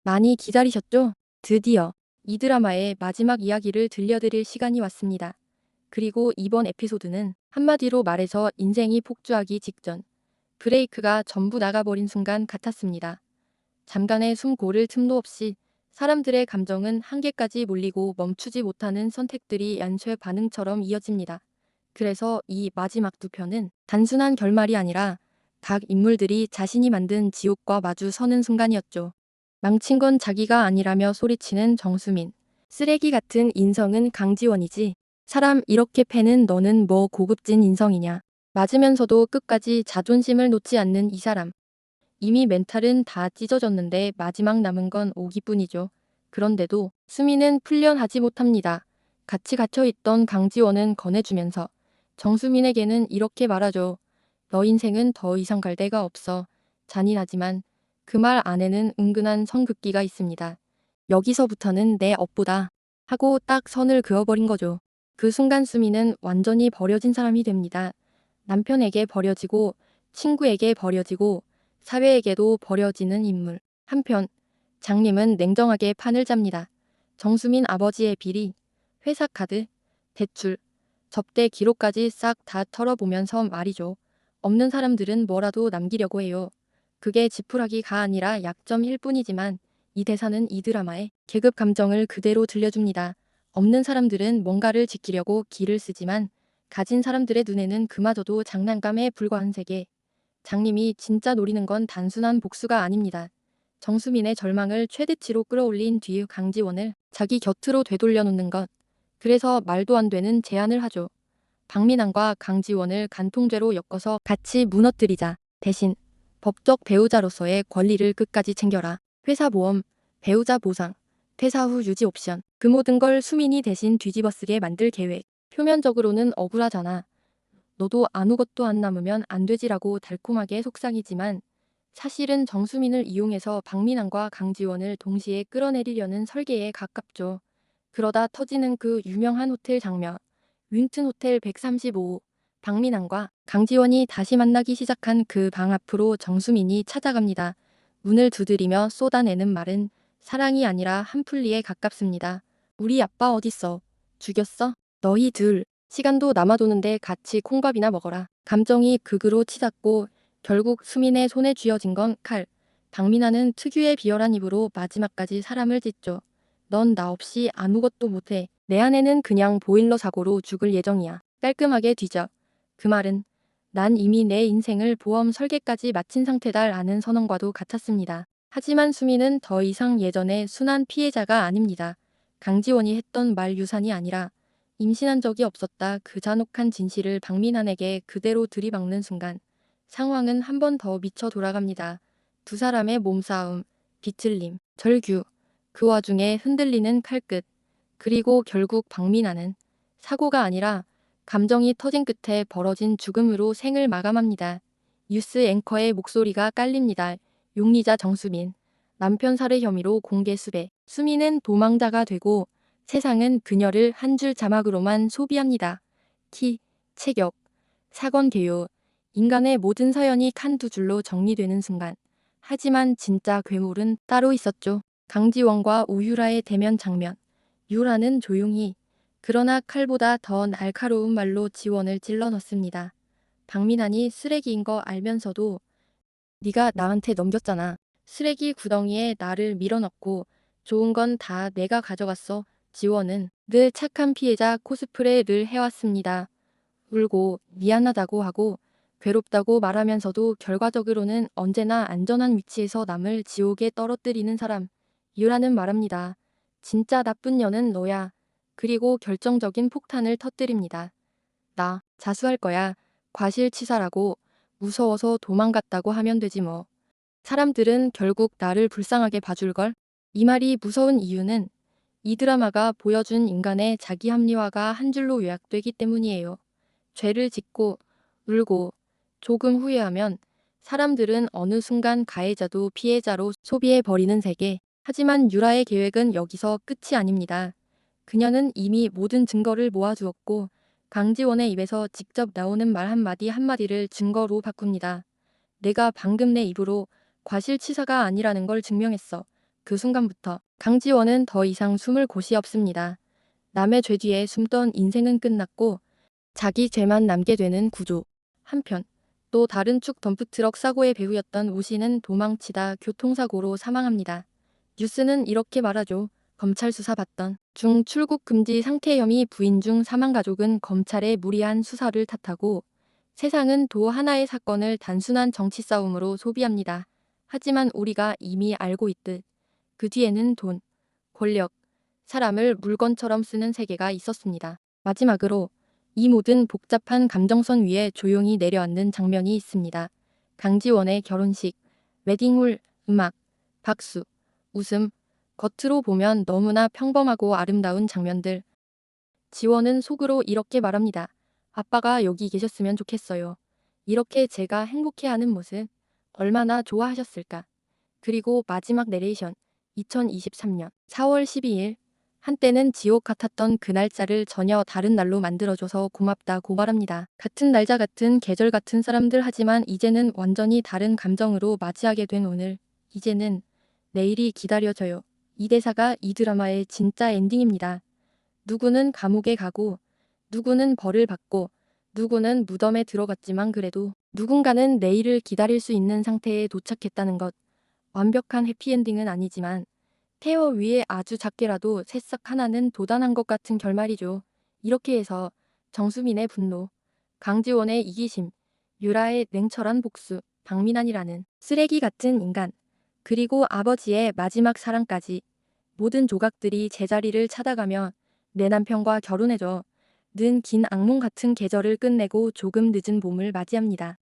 많이 기다리셨죠? 드디어 이 드라마의 마지막 이야기를 들려드릴 시간이 왔습니다. 그리고 이번 에피소드는 한마디로 말해서 인생이 폭주하기 직전, 브레이크가 전부 나가버린 순간 같았습니다. 잠깐의 숨 고를 틈도 없이 사람들의 감정은 한계까지 몰리고 멈추지 못하는 선택들이 연쇄 반응처럼 이어집니다. 그래서 이 마지막 두 편은 단순한 결말이 아니라 각 인물들이 자신이 만든 지옥과 마주 서는 순간이었죠. 망친 건 자기가 아니라며 소리치는 정수민. 쓰레기 같은 인성은 강지원이지. 사람 이렇게 패는 너는 뭐 고급진 인성이냐. 맞으면서도 끝까지 자존심을 놓지 않는 이 사람. 이미 멘탈은 다 찢어졌는데 마지막 남은 건 오기뿐이죠. 그런데도 수민은 풀려나지 못합니다. 같이 갇혀있던 강지원은 건네주면서 정수민에게는 이렇게 말하죠. 너 인생은 더 이상 갈 데가 없어. 잔인하지만 그 말 안에는 은근한 성급기가 있습니다. 여기서부터는 내 업보다 하고 딱 선을 그어버린 거죠. 그 순간 수미는 완전히 버려진 사람이 됩니다. 남편에게 버려지고 친구에게 버려지고 사회에게도 버려지는 인물. 한편 장님은 냉정하게 판을 잡니다. 정수민 아버지의 비리, 회사 카드, 대출, 접대 기록까지 싹 다 털어보면서 말이죠. 없는 사람들은 뭐라도 남기려고 해요. 그게 지푸라기가 아니라 약점일 뿐이지만 이 대사는 이 드라마의 계급 감정을 그대로 들려줍니다. 없는 사람들은 뭔가를 지키려고 기를 쓰지만 가진 사람들의 눈에는 그마저도 장난감에 불과한 세계. 장님이 진짜 노리는 건 단순한 복수가 아닙니다. 정수민의 절망을 최대치로 끌어올린 뒤 강지원을 자기 곁으로 되돌려 놓는 것. 그래서 말도 안 되는 제안을 하죠. 박민환과 강지원을 간통죄로 엮어서 같이 무너뜨리자. 대신 법적 배우자로서의 권리를 끝까지 챙겨라. 회사 보험, 배우자 보상, 퇴사 후 유지 옵션. 그 모든 걸 수민이 대신 뒤집어쓰게 만들 계획. 표면적으로는 억울하잖아. 너도 아무것도 안 남으면 안 되지라고 달콤하게 속삭이지만 사실은 정수민을 이용해서 박민환과 강지원을 동시에 끌어내리려는 설계에 가깝죠. 그러다 터지는 그 유명한 호텔 장면. 윈튼 호텔 135. 박민환과 강지원이 다시 만나기 시작한 그 방 앞으로 정수민이 찾아갑니다. 문을 두드리며 쏟아내는 말은 사랑이 아니라 한풀리에 가깝습니다. 우리 아빠 어딨어? 죽였어? 너희 둘. 시간도 남아도는데 같이 콩밥이나 먹어라. 감정이 극으로 치닫고 결국 수민의 손에 쥐어진 건 칼. 박민환은 특유의 비열한 입으로 마지막까지 사람을 찢죠. 넌 나 없이 아무것도 못해. 내 아내는 그냥 보일러 사고로 죽을 예정이야. 깔끔하게 뒤져. 그 말은 난 이미 내 인생을 보험 설계까지 마친 상태다라는 선언과도 같았습니다. 하지만 수민은 더 이상 예전의 순한 피해자가 아닙니다. 강지원이 했던 말 유산이 아니라 임신한 적이 없었다 그 잔혹한 진실을 박민환에게 그대로 들이박는 순간 상황은 한 번 더 미쳐 돌아갑니다. 두 사람의 몸싸움, 비틀림, 절규, 그 와중에 흔들리는 칼끝, 그리고 결국 박민환은 사고가 아니라 감정이 터진 끝에 벌어진 죽음으로 생을 마감합니다. 뉴스 앵커의 목소리가 깔립니다. 용의자 정수민, 남편 살해 혐의로 공개 수배, 수민은 도망자가 되고 세상은 그녀를 한 줄 자막으로만 소비합니다. 키, 체격, 사건 개요, 인간의 모든 사연이 칸 두 줄로 정리되는 순간. 하지만 진짜 괴물은 따로 있었죠. 강지원과 우유라의 대면 장면. 유라는 조용히 그러나 칼보다 더 날카로운 말로 지원을 찔러 넣습니다. 박민환이 쓰레기인 거 알면서도 네가 나한테 넘겼잖아. 쓰레기 구덩이에 나를 밀어넣고 좋은 건 다 내가 가져갔어. 지원은 늘 착한 피해자 코스프레를 해왔습니다. 울고 미안하다고 하고 괴롭다고 말하면서도 결과적으로는 언제나 안전한 위치에서 남을 지옥에 떨어뜨리는 사람. 유라는 말합니다. 진짜 나쁜 년은 너야. 그리고 결정적인 폭탄을 터뜨립니다. 나 자수할 거야. 과실치사라고 무서워서 도망갔다고 하면 되지 뭐. 사람들은 결국 나를 불쌍하게 봐줄걸? 이 말이 무서운 이유는 이 드라마가 보여준 인간의 자기 합리화가 한 줄로 요약되기 때문이에요. 죄를 짓고 울고 조금 후회하면 사람들은 어느 순간 가해자도 피해자로 소비해버리는 세계. 하지만 유라의 계획은 여기서 끝이 아닙니다. 그녀는 이미 모든 증거를 모아두었고 강지원의 입에서 직접 나오는 말 한마디 한마디를 증거로 바꿉니다. 내가 방금 내 입으로 과실치사가 아니라는 걸 증명했어. 그 순간부터 강지원은 더 이상 숨을 곳이 없습니다. 남의 죄 뒤에 숨던 인생은 끝났고 자기 죄만 남게 되는 구조. 한편 또 다른 축 덤프트럭 사고의 배우였던 우 씨는 도망치다 교통사고로 사망합니다. 뉴스는 이렇게 말하죠. 검찰 수사받던 중 출국 금지 상태 혐의 부인 중 사망 가족은 검찰의 무리한 수사를 탓하고 세상은 도 하나의 사건을 단순한 정치 싸움으로 소비합니다. 하지만 우리가 이미 알고 있듯 그 뒤에는 돈, 권력, 사람을 물건처럼 쓰는 세계가 있었습니다. 마지막으로 이 모든 복잡한 감정선 위에 조용히 내려앉는 장면이 있습니다. 강지원의 결혼식, 웨딩홀, 음악, 박수, 웃음, 겉으로 보면 너무나 평범하고 아름다운 장면들. 지원은 속으로 이렇게 말합니다. 아빠가 여기 계셨으면 좋겠어요. 이렇게 제가 행복해하는 모습 얼마나 좋아하셨을까. 그리고 마지막 내레이션 2023년 4월 12일 한때는 지옥 같았던 그 날짜를 전혀 다른 날로 만들어줘서 고맙다고 말합니다. 같은 날짜 같은 계절 같은 사람들 하지만 이제는 완전히 다른 감정으로 맞이하게 된 오늘. 이제는 내일이 기다려져요. 이 대사가 이 드라마의 진짜 엔딩입니다. 누구는 감옥에 가고 누구는 벌을 받고 누구는 무덤에 들어갔지만 그래도 누군가는 내일을 기다릴 수 있는 상태에 도착했다는 것. 완벽한 해피엔딩은 아니지만 태어 위에 아주 작게라도 새싹 하나는 돋아난 것 같은 결말이죠. 이렇게 해서 정수민의 분노, 강지원의 이기심, 유라의 냉철한 복수, 박민환이라는 쓰레기 같은 인간, 그리고 아버지의 마지막 사랑까지 모든 조각들이 제자리를 찾아가며 내 남편과 결혼해줘 는 긴 악몽 같은 계절을 끝내고 조금 늦은 봄을 맞이합니다.